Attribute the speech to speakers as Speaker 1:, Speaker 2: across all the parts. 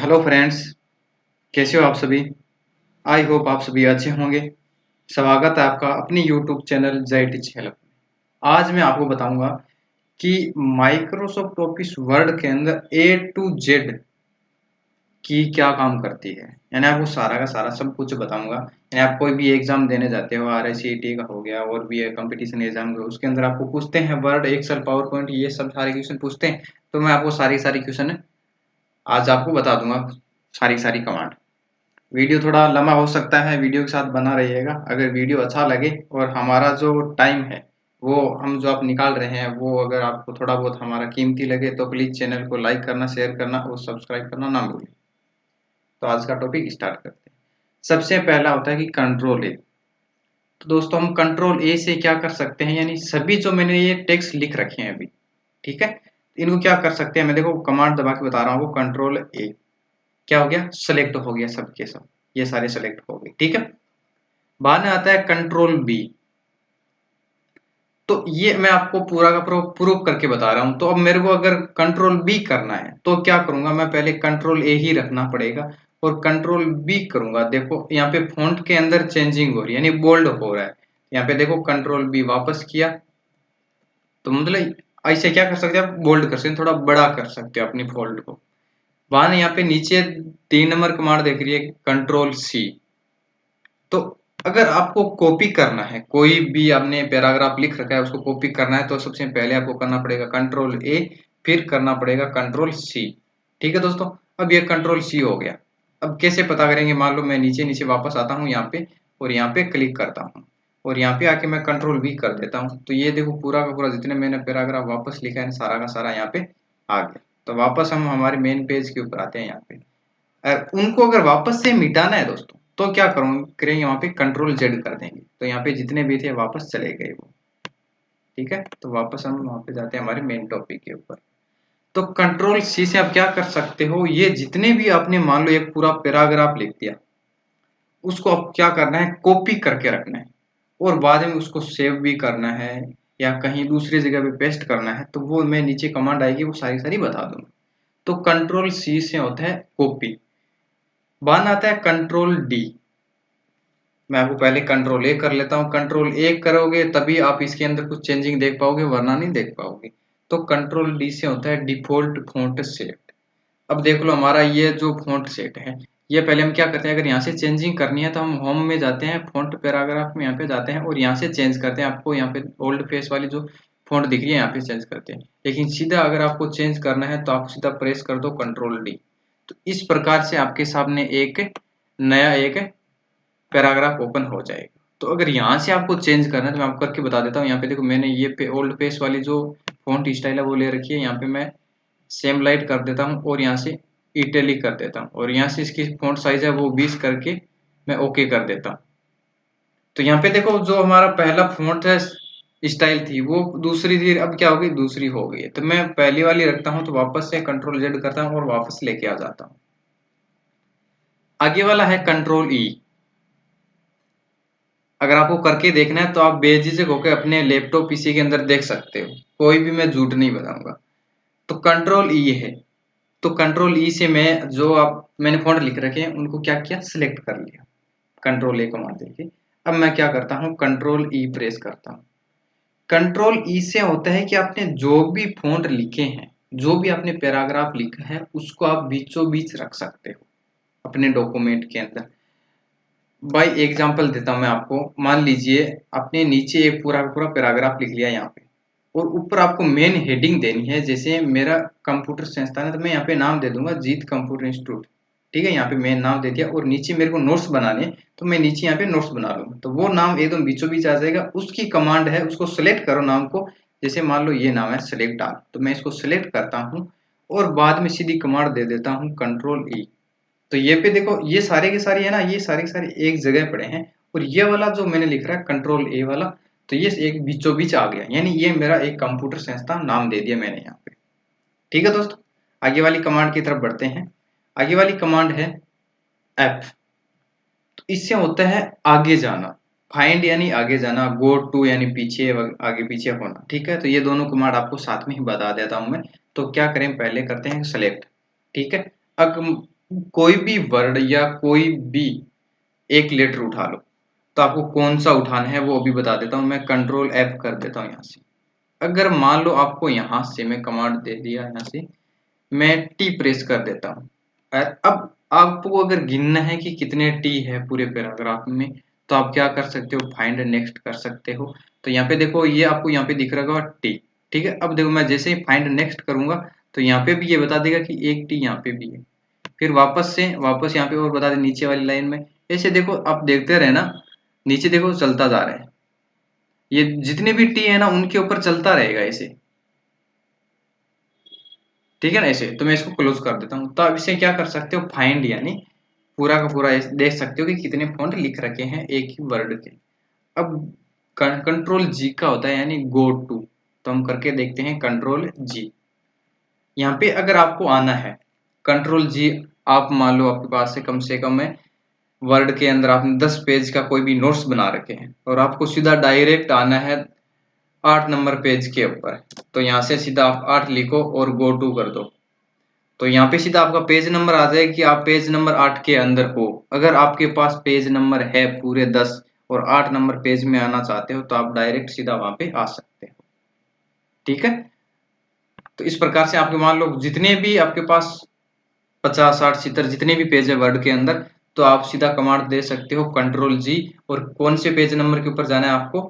Speaker 1: Hello friends, कैसे हो आप सभी। आई होप आप सभी अच्छे होंगे। स्वागत है आपका अपनी यूट्यूब चैनल जय टीच हेल्प। आज मैं आपको बताऊंगा कि माइक्रोसॉफ्ट ऑफिस वर्ड के अंदर ए टू जेड की क्या काम करती है। यानी आपको सारा का सारा सब कुछ बताऊंगा। यानी आप कोई भी एग्जाम देने जाते हो, RICT का हो गया और भी कंपटीशन एग्जाम हो, उसके अंदर आपको पूछते हैं वर्ड, एक्सेल, पावर पॉइंट, ये सब सारे क्वेश्चन पूछते हैं। तो मैं आपको सारी क्वेश्चन आज आपको बता दूंगा, सारी कमांड। वीडियो थोड़ा लंबा हो सकता है, वीडियो के साथ बना रहिएगा। अगर वीडियो अच्छा लगे और हमारा जो टाइम है वो हम जो आप निकाल रहे हैं वो अगर आपको थोड़ा बहुत हमारा कीमती लगे तो प्लीज़ चैनल को लाइक करना, शेयर करना और सब्सक्राइब करना ना भूलें। तो आज का टॉपिक स्टार्ट करते हैं। सबसे पहला होता है कि कंट्रोल ए। तो दोस्तों हम कंट्रोल ए से क्या कर सकते हैं, यानी सभी जो मैंने ये टेक्स्ट लिख रखे हैं अभी, ठीक है, इनको क्या कर सकते हैं। मैं देखो कमांड दबा के बता रहा हूँ, कंट्रोल ए क्या हो गया, सेलेक्ट हो गया, सबके सब ये सारे सेलेक्ट हो गए, ठीक है। बाद में आता है कंट्रोल बी। तो ये मैं आपको पूरा का पूरा प्रूफ करके बता रहा हूं। तो अब मेरे को अगर कंट्रोल बी करना है तो क्या करूंगा, मैं पहले कंट्रोल ए ही रखना पड़ेगा और कंट्रोल बी करूंगा। देखो यहाँ पे फॉन्ट के अंदर चेंजिंग हो रही है, यानी बोल्ड हो रहा है। यहाँ पे देखो कंट्रोल बी वापस किया तो मतलब ऐसे क्या कर सकते हैं आप, बोल्ड कर सकते हैं, थोड़ा बड़ा कर सकते हो अपनी फोल्ड को। वहां यहाँ पे नीचे 3 नंबर कमांड देख रही है, कंट्रोल सी। तो अगर आपको कॉपी करना है, कोई भी आपने पैराग्राफ लिख रखा है उसको कॉपी करना है, तो सबसे पहले आपको करना पड़ेगा कंट्रोल ए, फिर करना पड़ेगा कंट्रोल सी। ठीक है दोस्तों, अब ये कंट्रोल सी हो गया। अब कैसे पता करेंगे, मान लो मैं नीचे नीचे वापस आता हूँ यहाँ पे और यहाँ पे क्लिक करता हूँ और यहाँ पे आके मैं कंट्रोल वी कर देता हूँ। तो ये देखो पूरा का पूरा जितने मैंने पैराग्राफ वापस लिखा है सारा का सारा यहाँ पे आ गया। तो वापस हम हमारे मेन पेज के ऊपर आते हैं यहाँ पे। उनको अगर वापस से मिटाना है दोस्तों तो क्या करेंगे, यहाँ पे कंट्रोल जेड कर देंगे। तो यहाँ पे जितने भी थे वापस चले गए वो, ठीक है। तो वापस हम वहां पे जाते हैं हमारे मेन टॉपिक के ऊपर। तो कंट्रोल सी से आप क्या कर सकते हो, ये जितने भी आपने मान लो एक पूरा पैराग्राफ लिख दिया, उसको आप क्या करना है, कॉपी करके रखना है और बाद में उसको सेव भी करना है या कहीं दूसरी जगह पे पेस्ट करना है। तो वो मैं नीचे कमांड आएगी वो सारी बता दूंगा। तो कंट्रोल सी से होता है कॉपी। बाद आता है कंट्रोल डी। मैं आपको पहले कंट्रोल ए कर लेता हूँ। कंट्रोल ए करोगे तभी आप इसके अंदर कुछ चेंजिंग देख पाओगे, वरना नहीं देख पाओगे। तो कंट्रोल डी से होता है डिफॉल्ट फॉन्ट सेट। अब देख लो हमारा ये जो फॉन्ट सेट है, ये पहले हम क्या करते हैं, अगर यहाँ से चेंजिंग करनी है तो हम होम में जाते हैं, फॉन्ट पैराग्राफ में यहाँ पे जाते हैं और यहाँ से चेंज करते हैं। आपको यहाँ पे ओल्ड फेस वाली जो फॉन्ट दिख रही है यहाँ पे चेंज करते हैं। लेकिन सीधा अगर आपको चेंज करना है तो आप सीधा प्रेस कर दो कंट्रोल डी। तो इस प्रकार से आपके सामने एक नया एक पैराग्राफ ओपन हो जाएगा। तो अगर यहाँ से आपको चेंज करना है तो मैं आपको करके बता देता हूँ। यहाँ पे देखो मैंने ये पे ओल्ड पेज वाली जो फॉन्ट स्टाइल है वो ले रखी है। यहाँ पे मैं सेम लाइट कर देता हूँ और यहाँ से इटैलिक कर देता हूँ और यहाँ से इसकी फॉन्ट साइज है वो 20 करके मैं ओके कर देता हूँ। तो यहाँ पे देखो जो हमारा पहला फॉन्ट है स्टाइल थी वो दूसरी थी, अब क्या हो गई, दूसरी हो गई है। तो मैं पहली वाली रखता हूँ तो वापस से कंट्रोल जेड करता हूँ और वापस लेके आ जाता हूँ। आगे वाला है कंट्रोल ई। अगर आपको करके देखना है तो आप बेझिझक होकर अपने लैपटॉप पीसी के अंदर देख सकते हो, कोई भी मैं झूठ नहीं बताऊंगा। तो कंट्रोल ई है। तो कंट्रोल ई से मैं जो आप मैंने फॉन्ट लिख रखे हैं उनको क्या किया, सिलेक्ट कर लिया कंट्रोल ए कमांड देके। अब मैं क्या करता हूँ, कंट्रोल ई प्रेस करता हूँ। कंट्रोल ई से होता है कि आपने जो भी फॉन्ट लिखे हैं, जो भी आपने पैराग्राफ लिखा है उसको आप बीचों बीच रख सकते हो अपने डॉक्यूमेंट के अंदर। बाई एग्जांपल देता हूं मैं आपको। मान लीजिए आपने नीचे एक पूरा पूरा पैराग्राफ लिख लिया यहाँ पे और ऊपर आपको मेन हेडिंग देनी है। जैसे मेरा कंप्यूटर संस्थान है तो मैं यहाँ पे नाम दे दूंगा जीत कंप्यूटर इंस्टीट्यूट, ठीक है। यहाँ पे मेन नाम दे दिया और नीचे मेरे को नोट्स बनाने तो मैं नीचे यहाँ पे नोट्स बना लूंगा। तो वो नाम एकदम बीचों बीच आ जाएगा। उसकी कमांड है, उसको सेलेक्ट करो नाम को। जैसे मान लो ये नाम है सेलेक्ट ऑल, तो मैं इसको सेलेक्ट करता हूँ और बाद में सीधी कमांड दे देता हूँ कंट्रोल ई। तो ये पे देखो ये सारे के सारे है ना, ये सारे के सारे एक जगह पड़े हैं और ये वाला जो मैंने लिख रहा है कंट्रोल ए वाला, तो ये एक बीचों बीच आ गया। यानी ये मेरा एक कंप्यूटर संस्था नाम दे दिया मैंने यहाँ पे, ठीक है दोस्तों। आगे वाली कमांड की तरफ बढ़ते हैं। आगे वाली कमांड है एफ। तो इससे होता है आगे जाना, फाइंड यानी आगे जाना, गो टू यानी पीछे, आगे पीछे होना, ठीक है। तो ये दोनों कमांड आपको साथ में ही बता देता हूं मैं। तो क्या करें, पहले करते हैं सेलेक्ट, ठीक है। अब कोई भी वर्ड या कोई भी एक लेटर उठा लो, तो आपको कौन सा उठाना है वो अभी बता देता हूँ। मैं कंट्रोल F कर देता हूँ यहाँ से। अगर मान लो आपको यहाँ से मैं कमांड दे दिया, यहाँ से मैं टी प्रेस कर देता हूँ। और अब आपको अगर गिनना है कि कितने टी है पूरे पैराग्राफ में, तो आप क्या कर सकते हो, फाइंड नेक्स्ट कर सकते हो। तो यहाँ पे देखो, ये आपको यहाँ पे दिख रहा होगा टी, ठीक है। अब देखो मैं जैसे ही फाइंड नेक्स्ट करूंगा तो यहाँ पे भी ये बता देगा कि एक टी यहाँ पे भी है। फिर वापस यहाँ पे और बता दे नीचे वाली लाइन में। ऐसे देखो आप देखते रहे ना, नीचे देखो चलता जा रहा है, ये जितने भी टी है ना उनके ऊपर चलता रहेगा ऐसे, ठीक है ना। ऐसे तो मैं इसको क्लोज कर देता हूँ। तो अब इसे क्या कर सकते हो, फाइंड यानी पूरा का पूरा देख सकते हो कि कितने फॉन्ट लिख रखे हैं एक ही वर्ड के। अब कंट्रोल जी का होता है यानी गो टू, तो हम करके देखते हैं कंट्रोल जी। यहाँ पे अगर आपको आना है कंट्रोल जी, आप मान लो आपके पास से कम है वर्ड के अंदर आपने 10 पेज का कोई भी नोट्स बना रखे हैं और आपको सीधा डायरेक्ट आना है 8 नंबर पेज के ऊपर, तो यहाँ से सीधा आप 8 लिखो और गो टू कर दो। तो यहाँ पे सीधा आपका पेज नंबर आ जाएगा कि आप पेज नंबर 8 के अंदर हो। अगर आपके पास पेज नंबर है पूरे 10 और 8 नंबर पेज में आना चाहते हो तो आप डायरेक्ट सीधा वहां पे आ सकते हो, ठीक है। तो इस प्रकार से आपके मान लो जितने भी आपके पास 50 60 70 जितने भी पेज है वर्ड के अंदर, तो आप सीधा कमांड दे सकते हो कंट्रोल जी, और कौन से पेज नंबर के ऊपर जाना है आपको,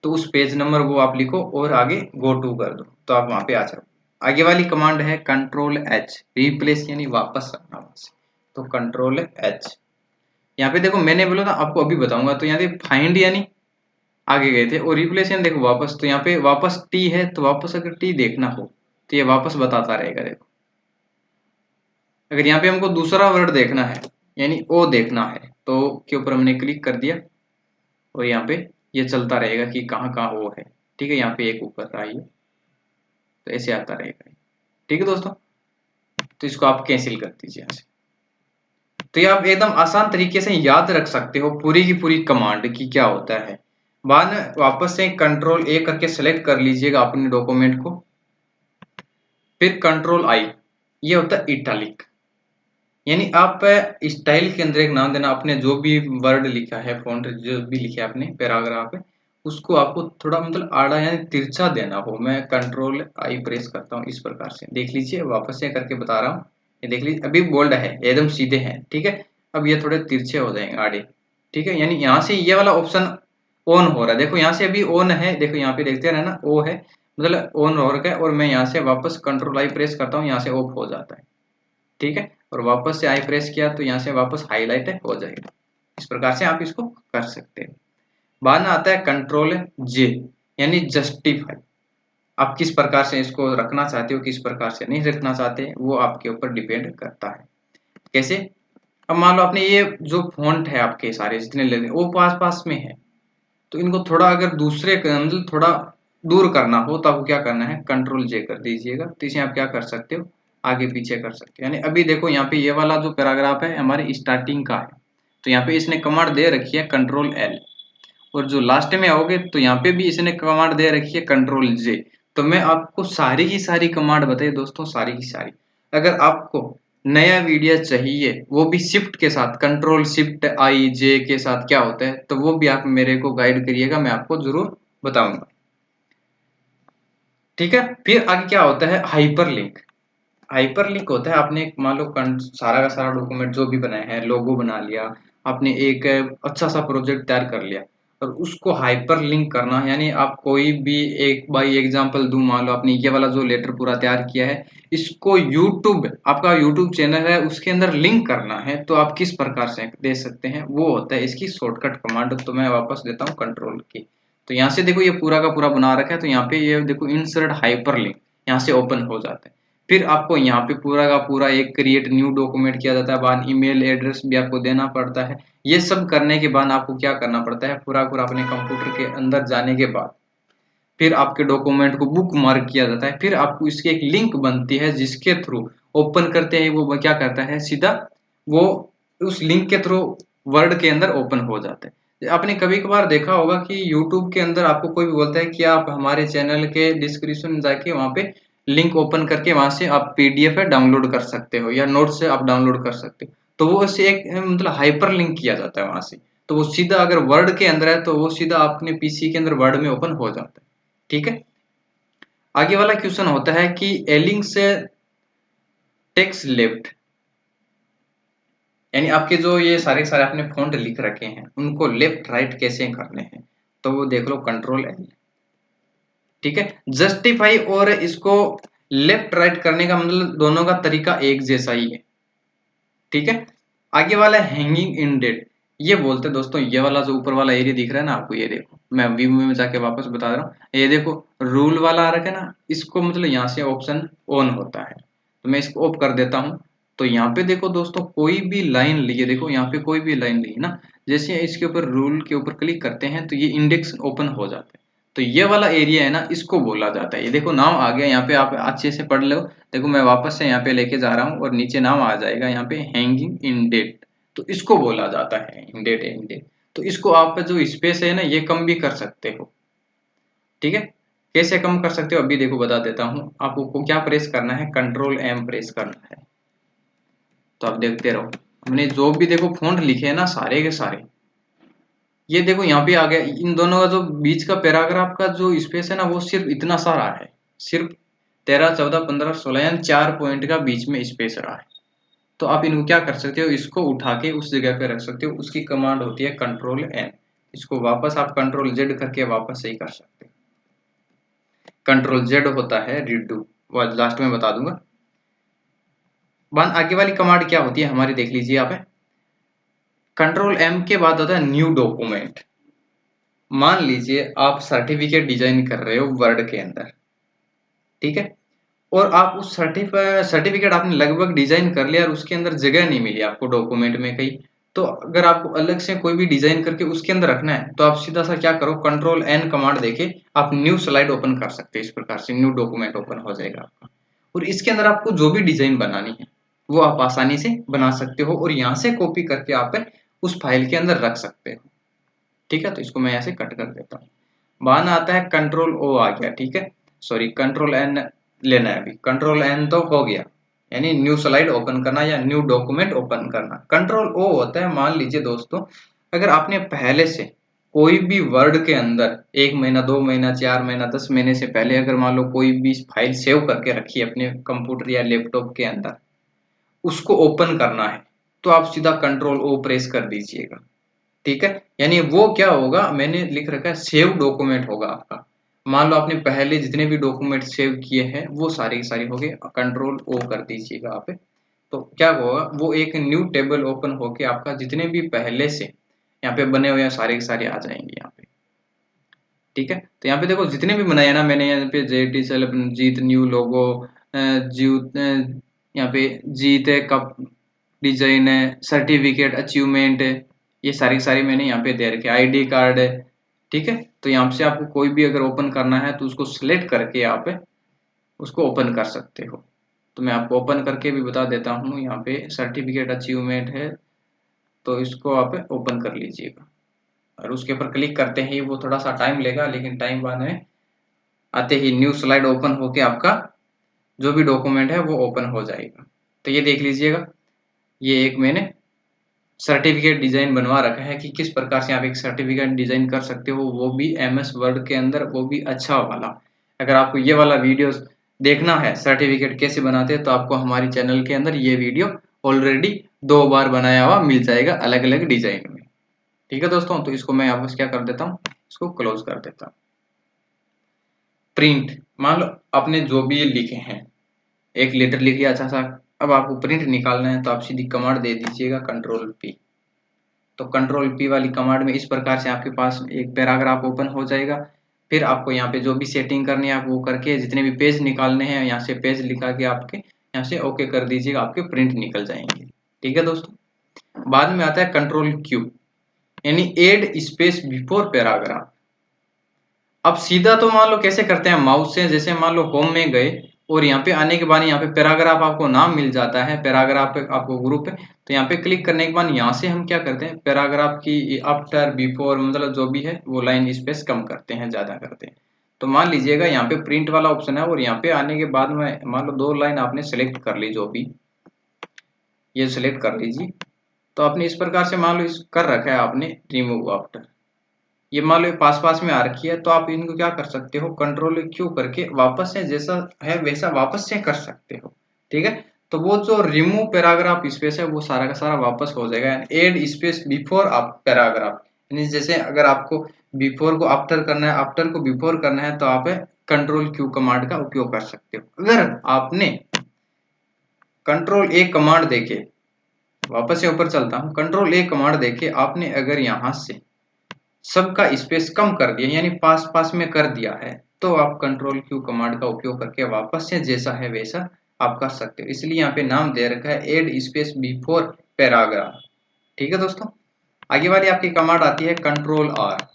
Speaker 1: तो उस पेज नंबर वो आप लिखो और आगे गो टू कर दो, तो आप वहां पे आ जाओ। आगे वाली कमांड है कंट्रोल एच, रिप्लेस यानी वापस रखना वहां से, तो कंट्रोल एच। यहाँ पे देखो मैंने बोला था आपको अभी बताऊंगा, तो यहाँ पे फाइंड यानी आगे गए थे, और रिप्लेस यानी देखो वापस, तो यहाँ पे वापस टी है तो वापस अगर टी देखना हो तो ये वापस बताता रहेगा। देखो अगर यहाँ पे हमको दूसरा वर्ड देखना है यानी ओ देखना है, तो के ऊपर हमने क्लिक कर दिया और यहाँ पे ये चलता रहेगा कि कहाँ कहाँ वो है, ठीक है। यहाँ पे एक ऊपर आई है तो ऐसे आता रहेगा, ठीक है दोस्तों। तो इसको आप कैंसिल कर दीजिए यहाँ से। तो ये आप एकदम आसान तरीके से याद रख सकते हो पूरी की पूरी कमांड की क्या होता है। बाद में वापस से कंट्रोल ए करके सेलेक्ट कर लीजिएगा अपने डॉक्यूमेंट को, फिर कंट्रोल आई, ये होता है इटालिक, यानी आप स्टाइल के अंदर एक नाम देना अपने जो भी वर्ड लिखा है, फॉन्ट जो भी लिखा है अपने पैराग्राफ है, उसको आपको थोड़ा मतलब आड़ा यानी तिरछा देना हो। मैं कंट्रोल आई प्रेस करता हूँ इस प्रकार से, देख लीजिए वापस से करके बता रहा हूँ। ये देख लीजिए अभी बोल्ड है, एकदम सीधे हैं, ठीक है। अब ये थोड़े तिरछे हो जाएंगे आड़े, ठीक है। यानी यहाँ से ये वाला ऑप्शन ऑन हो रहा है, देखो यहाँ से अभी ऑन है, देखो यहाँ पे देखते रहे ना ओ है, मतलब ऑन हो रखा है। और मैं यहाँ से वापस कंट्रोल आई प्रेस करता हूँ, यहाँ से ऑफ हो जाता है, ठीक है। और वापस से आई प्रेस किया तो यहाँ से वापस हाईलाइट हो जाएगा। इस प्रकार से आप इसको कर सकते हैं। बाद में आता है कंट्रोल जे यानी जस्टिफाई, आप किस प्रकार से इसको रखना चाहते हो, किस प्रकार से नहीं रखना चाहते, वो आपके ऊपर डिपेंड करता है। कैसे, अब मान लो आपने ये जो फॉन्ट है आपके सारे जितने लेने वो पास पास में है, तो इनको थोड़ा अगर दूसरे मतलब थोड़ा दूर करना हो तो आपको क्या करना है, कंट्रोल जे कर दीजिएगा। तो इसे आप क्या कर सकते हो, आगे पीछे कर सकते हो। यानी अभी देखो यहाँ पे ये वाला जो पैराग्राफ है हमारे स्टार्टिंग का है, तो यहाँ पे इसने कमांड दे रखी है कंट्रोल एल, और जो लास्ट में आओगे तो यहाँ पे भी इसने कमांड दे रखी है कंट्रोल जे। तो मैं आपको सारी की सारी कमांड बताई दोस्तों, सारी की सारी। अगर आपको नया वीडियो चाहिए वो भी शिफ्ट के साथ, कंट्रोल शिफ्ट आई जे के साथ क्या होता है, तो वो भी आप मेरे को गाइड करिएगा, मैं आपको जरूर बताऊंगा, ठीक है। फिर आगे क्या होता है, हाइपर लिंक। हाइपर लिंक होता है आपने मान लो सारा का सारा डॉक्यूमेंट जो भी बनाया है, लोगो बना लिया आपने, एक अच्छा सा प्रोजेक्ट तैयार कर लिया और उसको हाइपर लिंक करना, यानी आप कोई भी एक बाई एग्जांपल दूं, मान लो आपने ये वाला जो लेटर पूरा तैयार किया है, इसको यूट्यूब, आपका यूट्यूब चैनल है उसके अंदर लिंक करना है, तो आप किस प्रकार से दे सकते हैं, वो होता है इसकी शॉर्टकट कमांड। तो मैं वापस देता हूँ कंट्रोल की, तो यहाँ से देखो ये पूरा का पूरा बना रखा है, तो यहाँ पे ये देखो इंसर्ट हाइपर लिंक, यहाँ से ओपन हो जाता है। फिर आपको यहाँ पे पूरा का पूरा एक क्रिएट न्यू डॉक्यूमेंट किया जाता है, बाद ईमेल एड्रेस भी आपको देना पड़ता है। ये सब करने के बाद आपको क्या करना पड़ता है, पूरा पूरा अपने कंप्यूटर के अंदर जाने के बाद फिर आपके डॉक्यूमेंट को बुक मार्क किया जाता है। फिर आपको इसकी एक लिंक बनती है जिसके थ्रू ओपन करते हैं, वो क्या करता है सीधा वो उस लिंक के थ्रू वर्ड के अंदर ओपन हो जाता है। आपने कभी कभार देखा होगा कि यूट्यूब के अंदर आपको कोई भी बोलता है कि आप हमारे चैनल के डिस्क्रिप्शन में जाके वहां पे लिंक ओपन करके वहां से आप पीडीएफ है डाउनलोड कर सकते हो या नोट से आप डाउनलोड कर सकते हो। तो वो उससे एक मतलब हाइपर लिंक किया जाता है वहां से, तो वो सीधा अगर वर्ड के अंदर है तो वो सीधा अपने पीसी के अंदर वर्ड में ओपन हो जाता है। ठीक है, आगे वाला क्वेश्चन होता है कि एलिंग से टेक्स्ट लेफ्ट, यानी आपके जो ये सारे सारे आपने फॉन्ट लिख रखे हैं उनको लेफ्ट राइट कैसे करने हैं, तो वो देख लो कंट्रोल एल। ठीक है, जस्टिफाई और इसको लेफ्ट राइट करने का मतलब दोनों का तरीका एक जैसा ही है। ठीक है, आगे वाला हैंगिंग इन डेट, ये बोलते हैं दोस्तों, ये वाला जो ऊपर वाला एरिया दिख रहा है ना आपको, ये देखो मैं व्यू में जाके वापस बता रहा हूँ, ये देखो रूल वाला आ रखा है ना, इसको मतलब यहाँ से ऑप्शन ऑन होता है, तो मैं इसको ऑफ कर देता हूँ। तो यहाँ पे देखो दोस्तों कोई भी लाइन ली है, देखो यहाँ पे कोई भी लाइन ली है ना, जैसे इसके ऊपर रूल के ऊपर क्लिक करते हैं तो ये इंडेक्स ओपन हो जाता है। तो ये वाला एरिया है ना, इसको बोला जाता है, ये देखो नाम आ गया यहाँ पे, आप अच्छे से पढ़ लो। देखो मैं वापस से यहाँ पे लेके जा रहा हूँ और नीचे नाम आ जाएगा यहाँ पे हैंगिंग इन डेट, तो इसको बोला जाता है इंडेट इंडेट। तो इसको आप जो स्पेस है ना ये कम भी कर सकते हो। ठीक है, कैसे कम कर सकते हो अभी देखो बता देता हूँ आपको। क्या प्रेस करना है, कंट्रोल एम प्रेस करना है, तो आप देखते रहो हमने जो भी देखो फॉन्ट लिखे हैं ना सारे के सारे, ये देखो यहाँ पे आ गया। इन दोनों का जो बीच का पैराग्राफ का जो स्पेस है ना वो सिर्फ इतना सा रहा है, सिर्फ 13 14 15 16 यानी 4 पॉइंट का बीच में स्पेस रहा है। तो आप इनको क्या कर सकते हो, इसको उठा के उस जगह पे रख सकते हो, उसकी कमांड होती है कंट्रोल एन। इसको वापस आप कंट्रोल जेड करके वापस सही कर सकते हो। कंट्रोल जेड होता है रिडू, वो लास्ट में बता दूंगा। आगे वाली कमांड क्या होती है हमारी देख लीजिए आप, कंट्रोल एम के बाद होता है न्यू डॉक्यूमेंट। मान लीजिए आप सर्टिफिकेट डिजाइन कर रहे हो वर्ड के अंदर, ठीक है, और आप उस सर्टिफिकेट आपने लगभग डिजाइन कर लिया और उसके अंदर जगह नहीं मिली आपको डॉक्यूमेंट में कहीं, तो अगर आपको अलग से कोई भी डिजाइन करके उसके अंदर रखना है तो आप सीधा सा क्या करो, कंट्रोल एन कमांड देके आप न्यू स्लाइड ओपन कर सकते हैं। इस प्रकार से न्यू डॉक्यूमेंट ओपन हो जाएगा आपका, और इसके अंदर आपको जो भी डिजाइन बनानी है वो आप आसानी से बना सकते हो और यहाँ से कॉपी करके आप उस फाइल के अंदर रख सकते हो। ठीक है, तो इसको मैं ऐसे कट कर देता हूँ। बाद आता है कंट्रोल ओ आ गया, ठीक है, सॉरी कंट्रोल एन लेना है, अभी कंट्रोल एन तो हो गया, यानी न्यू स्लाइड ओपन करना या न्यू डॉक्यूमेंट ओपन करना। कंट्रोल ओ होता है, मान लीजिए दोस्तों अगर आपने पहले से कोई भी वर्ड के अंदर 1 महीना 2 महीना 4 महीना 10 महीने से पहले अगर मान लो कोई भी फाइल सेव करके रखी है अपने कंप्यूटर या लैपटॉप के अंदर, उसको ओपन करना है तो आप सीधा कंट्रोल ओ प्रेस कर दीजिएगा। ठीक है, यानी वो क्या होगा, मैंने लिख रखा है सेव डॉक्यूमेंट होगा आपका। मान लो आपने पहले जितने भी डॉक्यूमेंट सेव किए हैं वो सारे के सारे हो गए, कंट्रोल ओ कर दीजिएगा आप, तो क्या होगा वो एक न्यू टेबल ओपन होके आपका जितने भी पहले से यहाँ पे बने हुए हैं सारे के सारे आ जाएंगे यहाँ पे। ठीक है, तो यहाँ पे देखो जितने भी बनाए ना मैंने, यहाँ पे जेटी सेल जीत न्यू लोगो, जीत यहाँ पे जीत है कप डिजाइन है, सर्टिफिकेट अचीवमेंट है, ये सारी सारी मैंने यहाँ पे दे रखे, आईडी कार्ड है। ठीक है, तो यहाँ से आपको कोई भी अगर ओपन करना है तो उसको सिलेक्ट करके आप उसको ओपन कर सकते हो। तो मैं आपको ओपन करके भी बता देता हूँ, यहाँ पे सर्टिफिकेट अचीवमेंट है तो इसको आप ओपन कर लीजिएगा, और उसके ऊपर क्लिक करते ही वो थोड़ा सा टाइम लेगा, लेकिन टाइम बाद में आते ही न्यू स्लाइड ओपन होके आपका जो भी डॉक्यूमेंट है वो ओपन हो जाएगा। तो ये देख लीजिएगा, ये एक मैंने सर्टिफिकेट डिजाइन बनवा रखा है कि किस प्रकार से आप एक सर्टिफिकेट डिजाइन कर सकते हो, वो भी एमएस वर्ड के अंदर, वो भी अच्छा वाला। अगर आपको ये वाला वीडियो देखना है सर्टिफिकेट कैसे बनाते हैं तो आपको हमारी चैनल के अंदर ये वीडियो ऑलरेडी 2 बार बनाया हुआ मिल जाएगा अलग अलग डिजाइन में। ठीक है दोस्तों, तो इसको मैं वापस क्या कर देता हूँ, इसको क्लोज कर देता हूँ। प्रिंट, मान लो आपने जो भी लिखे हैं, एक लेटर लिख लिया अच्छा सा, अब आपको प्रिंट निकालना है तो आप सीधी कमांड दे दीजिएगा कंट्रोल पी। तो कंट्रोल पी वाली कमांड में इस प्रकार से आपके पास एक पैराग्राफ ओपन हो जाएगा। फिर आपको यहाँ पे जो भी सेटिंग करनी है आप वो करके जितने भी पेज निकालने हैं यहाँ से पेज लिखा के आपके यहाँ से ओके कर दीजिएगा, आपके प्रिंट निकल जाएंगे। ठीक है दोस्तों, बाद में आता है कंट्रोल क्यू, यानी एड स्पेस बिफोर पैराग्राफ। अब सीधा तो मान लो कैसे करते हैं माउस से, जैसे मान लो होम में गए और यहाँ पे आने के बाद यहाँ पे पैराग्राफ आपको नाम मिल जाता है, पैराग्राफ पे आपको ग्रुप है, तो यहाँ पे क्लिक करने के बाद यहाँ से हम क्या करते हैं पैराग्राफ की आफ्टर बिफोर मतलब जो भी है वो लाइन स्पेस कम करते हैं, ज्यादा करते हैं। तो मान लीजिएगा यहाँ पे प्रिंट वाला ऑप्शन है और यहाँ पे आने के बाद में मान लो 2 लाइन आपने सेलेक्ट कर ली, जो भी ये सेलेक्ट कर लीजिए। तो आपने इस प्रकार से मान लो इस कर रखा है आपने रिमूव आफ्टर, ये मान लो पास पास में आ रखी है, तो आप इनको क्या कर सकते हो, कंट्रोल क्यू करके वापस से जैसा है वैसा वापस से कर सकते हो। ठीक है, तो वो जो रिमूव पैराग्राफ स्पेस है वो सारा का सारा वापस हो जाएगा। एड स्पेस बिफोर पैराग्राफ, यानी जैसे अगर आपको बिफोर को आफ्टर करना है, आफ्टर को बिफोर करना है, तो आप कंट्रोल क्यू कमांड का उपयोग कर सकते हो। अगर आपने कंट्रोल ए कमांड देके, वापस से ऊपर चलता हूं, कंट्रोल ए कमांड देके आपने अगर यहां से सबका स्पेस कम कर दिया, यानी पास पास में कर दिया है, तो आप कंट्रोल क्यू कमांड का उपयोग करके वापस से जैसा है वैसा आप कर सकते हो। इसलिए यहाँ पे नाम दे रखा है एड स्पेस बिफोर पैराग्राफ। ठीक है दोस्तों, आगे वाली आपकी कमांड आती है कंट्रोल आर।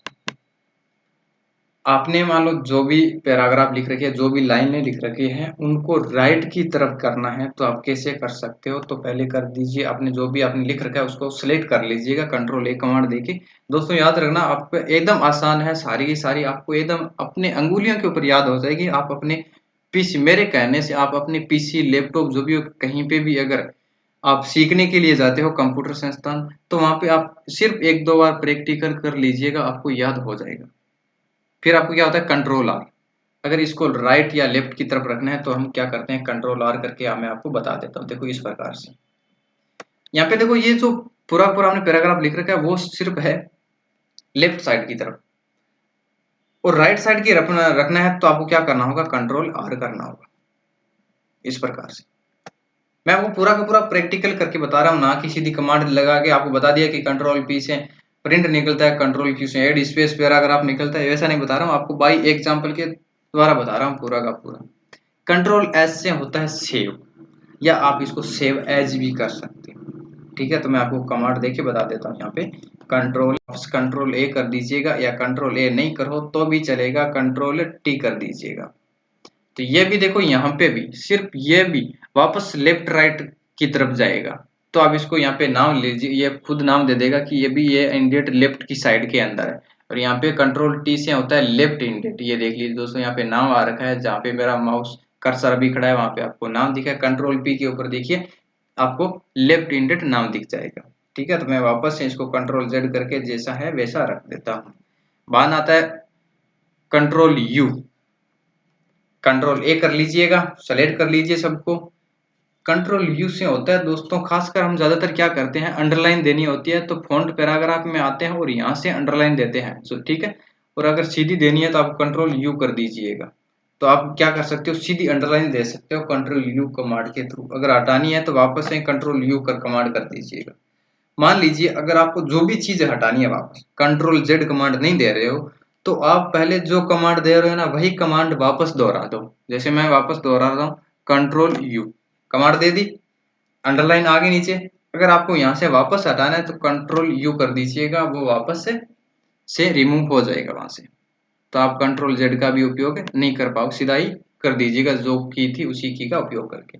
Speaker 1: आपने मान लो जो भी पैराग्राफ लिख रखी है, जो भी लाइनें लिख रखी हैं, उनको राइट की तरफ करना है, तो आप कैसे कर सकते हो, तो पहले कर दीजिए, आपने जो भी आपने लिख रखा है उसको सिलेक्ट कर लीजिएगा कंट्रोल ए कमांड देके। दोस्तों याद रखना, आप एकदम आसान है, सारी की सारी आपको एकदम अपने अंगुलियों के ऊपर याद हो जाएगी। आप अपने पीसी, मेरे कहने से आप अपने पीसी लैपटॉप जो भी हो, कहीं पे भी अगर आप सीखने के लिए जाते हो कंप्यूटर संस्थान, तो वहां पे आप सिर्फ 1-2 बार प्रैक्टिकल कर लीजिएगा, आपको याद हो जाएगा। फिर आपको क्या होता है कंट्रोल आर, अगर इसको राइट या लेफ्ट की तरफ रखना है तो हम क्या करते हैं कंट्रोल आर करके, मैं आपको बता देता हूँ। देखो इस प्रकार से यहाँ पे देखो, ये जो पूरा पूरा हमने पैराग्राफ लिख रखा है वो सिर्फ है लेफ्ट साइड की तरफ, और राइट साइड की रखना है तो आपको क्या करना होगा, कंट्रोल आर करना होगा इस प्रकार से। मैं आपको पूरा का पूरा प्रैक्टिकल करके बता रहा हूँ, ना कि सीधी कमांड लगा के आपको बता दिया कि कंट्रोल पी से प्रिंट निकलता है, कंट्रोल क्यू से एड स्पेस पैराग्राफ निकलता है, वैसा नहीं बता रहा हूँ आपको, बाई एग्जांपल के द्वारा बता रहा हूँ पूरा का पूरा। कंट्रोल एस से होता है सेव, या आप इसको सेव एज भी कर सकते हो। ठीक है, तो मैं आपको कमांड देके बता देता हूँ। यहाँ पे कंट्रोल ए कर दीजिएगा, या कंट्रोल ए नहीं करो तो भी चलेगा, कंट्रोल टी कर दीजिएगा। तो ये भी देखो, यहाँ पे भी सिर्फ ये भी वापस लेफ्ट राइट की तरफ जाएगा। तो आप इसको यहाँ पे नाम लीजिए, ये खुद नाम दे देगा कि ये भी ये इंडेट लेफ्ट की साइड के अंदर है। और यहाँ पे कंट्रोल टी से होता है लेफ्ट इंडेट, ये देख लीजिए दोस्तों, यहाँ पे नाम आ रखा है, जहाँ पे मेरा माउस कर्सर अभी खड़ा है वहां पे आपको नाम दिखा है। कंट्रोल पी के ऊपर देखिए आपको लेफ्ट इंडेट नाम दिख जाएगा। ठीक है, तो मैं वापस से इसको कंट्रोल जेड करके जैसा है वैसा रख देता हूँ। बाद आता है कंट्रोल यू, कंट्रोल ए कर लीजिएगा, सेलेक्ट कर लीजिए सबको। कंट्रोल यू से होता है दोस्तों, खासकर हम ज्यादातर क्या करते हैं, अंडरलाइन देनी होती है तो फॉन्ट पैराग्राफ में आते हैं और यहाँ से अंडरलाइन देते हैं। तो ठीक है, और अगर सीधी देनी है तो आप कंट्रोल यू कर दीजिएगा। तो आप क्या कर सकते हो, सीधी अंडरलाइन दे सकते हो कंट्रोल यू कमांड के थ्रू। अगर हटानी है तो वापस से कंट्रोल यू कर कमांड कर दीजिएगा। मान लीजिए अगर आपको जो भी चीज हटानी है, वापस कंट्रोल जेड कमांड नहीं दे रहे हो, तो आप पहले जो कमांड दे रहे हो ना वही कमांड वापस दोहरा दो। जैसे मैं वापस दोहरा रहा हूँ, control you command they the, underline आगे नीचे। अगर आपको यहाँ से वापस हटाना है तो कंट्रोल यू कर दीजिएगा, वो वापस से रिमूव हो जाएगा वहां से। तो आप कंट्रोल जेड का भी उपयोग नहीं कर पाओ, सीधा ही कर दीजिएगा, जो की थी उसी की का उपयोग करके।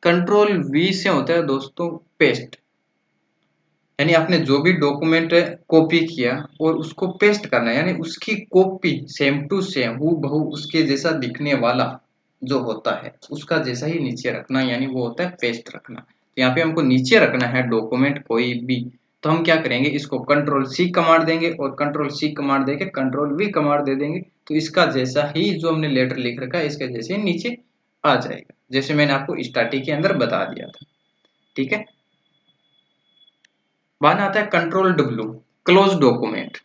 Speaker 1: कंट्रोल वी से होता है दोस्तों पेस्ट, यानी आपने जो भी डॉक्यूमेंट कॉपी किया और उसको पेस्ट करना है, यानी उसकी कॉपी सेम टू सेम हूबहू उसके जैसा दिखने वाला जो होता है उसका जैसा ही नीचे रखना, यानी वो होता है पेस्ट रखना। तो यहाँ पे हमको नीचे रखना है डॉक्यूमेंट कोई भी, तो हम क्या करेंगे, इसको कंट्रोल सी कमांड देंगे और कंट्रोल सी कमांड देके कंट्रोल वी कमांड दे देंगे, तो इसका जैसा ही जो हमने लेटर लिख रखा है इसके जैसे नीचे आ जाएगा, जैसे मैंने आपको स्टार्टिंग के अंदर बता दिया था। ठीक है, बाद आता है कंट्रोल डब्ल्यू, क्लोज डॉक्यूमेंट।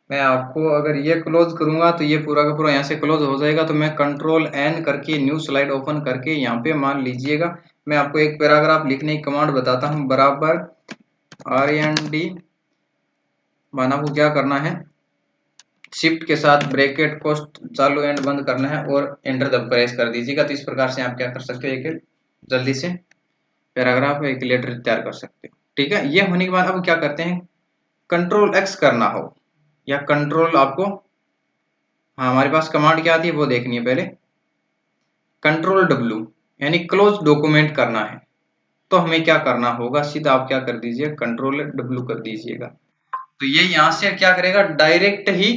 Speaker 1: मैं आपको अगर ये क्लोज करूंगा तो ये पूरा का पूरा यहाँ से क्लोज हो जाएगा। तो मैं कंट्रोल एन करके न्यू स्लाइड ओपन करके यहाँ पे मान लीजिएगा मैं आपको एक पैराग्राफ लिखने की कमांड बताता हूँ, बराबर RND माना को क्या करना है, शिफ्ट के साथ ब्रैकेट को चालू एंड बंद करना है और एंटर दब प्रेस कर दीजिएगा। तो इस प्रकार से आप क्या कर सकते हो, एक जल्दी से पैराग्राफ एक लेटर तैयार कर सकते हो। ठीक है, ये होने के बाद अब क्या करते हैं, कंट्रोल एक्स करना हो या कंट्रोल आपको, हाँ हमारे पास कमांड क्या आती है वो देखनी है पहले। कंट्रोल डब्ल्यू यानी क्लोज डॉक्यूमेंट करना है, तो हमें क्या करना होगा, सीधा आप क्या कर दीजिए कंट्रोल डब्ल्यू कर दीजिएगा। तो ये यहाँ से क्या करेगा, डायरेक्ट ही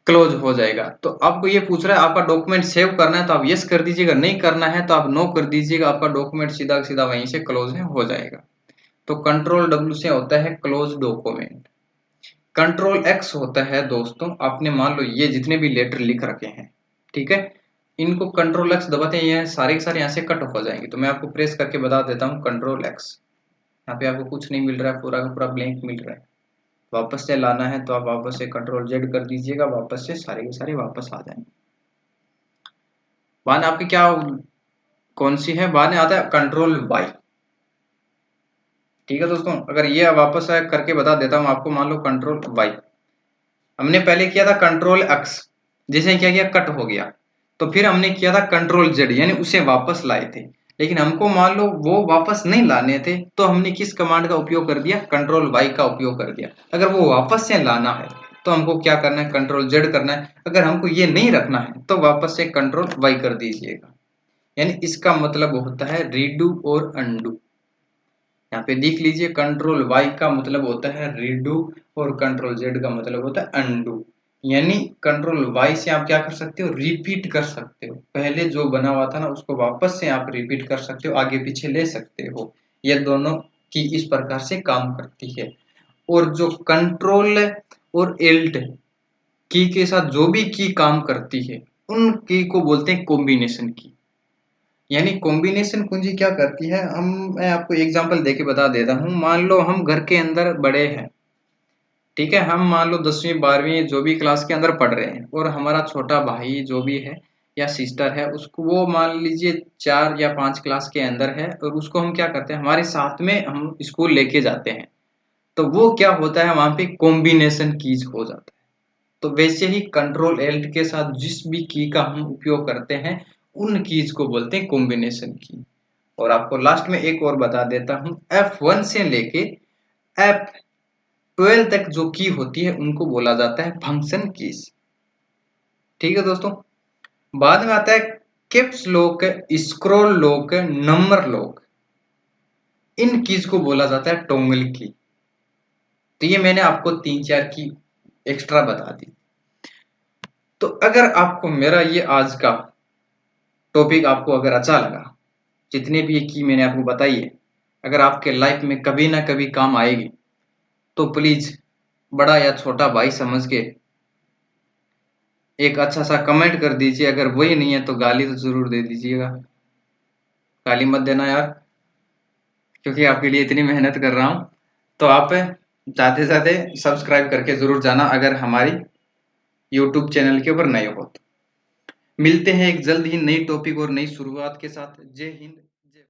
Speaker 1: क्लोज हो जाएगा। तो आपको ये पूछ रहा है आपका डॉक्यूमेंट सेव करना है तो आप यस कर दीजिएगा, नहीं करना है तो आप नो कर दीजिएगा, आपका डॉक्यूमेंट सीधा सीधा वहीं से क्लोज है हो जाएगा। तो कंट्रोल डब्ल्यू से होता है क्लोज डॉक्यूमेंट। कंट्रोल एक्स होता है दोस्तों, आपने मान लो ये जितने भी लेटर लिख रखे हैं, ठीक है, इनको कंट्रोल एक्स दबाते हैं ये सारे के सारे यहाँ से कट हो जाएंगे। तो मैं आपको प्रेस करके बता देता हूँ कंट्रोल एक्स। यहाँ पे आपको कुछ नहीं मिल रहा है, पूरा का पूरा ब्लैंक मिल रहा है। वापस से लाना है तो आप वापस से कंट्रोल जेड कर दीजिएगा, वापस से सारे के सारे वापस आ जाएंगे। बाद आपकी क्या कौन सी है, बाद में आता है कंट्रोल वाई। ठीक है दोस्तों, अगर ये वापस करके बता देता हूँ आपको, मान लो कंट्रोल वाई हमने पहले किया था, कंट्रोल एक्स जिसे क्या किया कट हो गया, तो फिर हमने किया था कंट्रोल जेड यानी उसे वापस लाए थे। लेकिन हमको मान लो वो वापस नहीं लाने थे तो हमने किस कमांड का उपयोग कर दिया, कंट्रोल वाई का उपयोग कर दिया। अगर वो वापस से लाना है तो हमको क्या करना है, कंट्रोल जेड करना है। अगर हमको ये नहीं रखना है तो वापस से कंट्रोल वाई कर दीजिएगा। यानी इसका मतलब होता है रीडू और अंडू। यहाँ पे देख लीजिए, कंट्रोल वाई का मतलब होता है रीडू और कंट्रोल जेड का मतलब होता है अंडू। यानी कंट्रोल वाई से आप क्या कर सकते हो, रिपीट कर सकते हो, पहले जो बना हुआ था ना उसको वापस से आप रिपीट कर सकते हो, आगे पीछे ले सकते हो। ये दोनों की इस प्रकार से काम करती है। और जो कंट्रोल और एल्ट की के साथ जो भी की काम करती है उन की को बोलते हैं कॉम्बिनेशन की। यानी कॉम्बिनेशन कुंजी क्या करती है, मैं आपको एग्जांपल देके बता देता हूँ। मान लो हम घर के अंदर बड़े हैं, ठीक है, हम मान लो 10वीं 12वीं जो भी क्लास के अंदर पढ़ रहे हैं और हमारा छोटा भाई जो भी है या सिस्टर है उसको वो मान लीजिए 4 या 5 क्लास के अंदर है और उसको हम क्या करते हैं हमारे साथ में हम स्कूल लेके जाते हैं। तो वो क्या होता है वहां पे कॉम्बिनेशन कीज हो जाता है। तो वैसे ही कंट्रोल एल्ट के साथ जिस भी की का हम उपयोग करते हैं उन कीज को बोलते हैं कॉम्बिनेशन की। और आपको लास्ट में एक और बता देता हूं, F1 से लेके F12 तक जो की होती है उनको बोला जाता है फंक्शन कीज। ठीक है दोस्तों, बाद में आता है caps lock, scroll lock, number lock. इन कीज को बोला जाता है टोंगल की। तो ये मैंने आपको 3-4 की एक्स्ट्रा बता दी। तो अगर आपको मेरा ये आज का टॉपिक आपको अगर अच्छा लगा, जितने भी की मैंने आपको बताई है अगर आपके लाइफ में कभी ना कभी काम आएगी तो प्लीज बड़ा या छोटा भाई समझ के एक अच्छा सा कमेंट कर दीजिए। अगर वही नहीं है तो गाली तो जरूर दे दीजिएगा, गाली मत देना यार, क्योंकि आपके लिए इतनी मेहनत कर रहा हूँ। तो आप जाते जाते सब्सक्राइब करके जरूर जाना अगर हमारी यूट्यूब चैनल के ऊपर नए हो तो। मिलते हैं एक जल्द ही नई टॉपिक और नई शुरुआत के साथ। जय हिंद।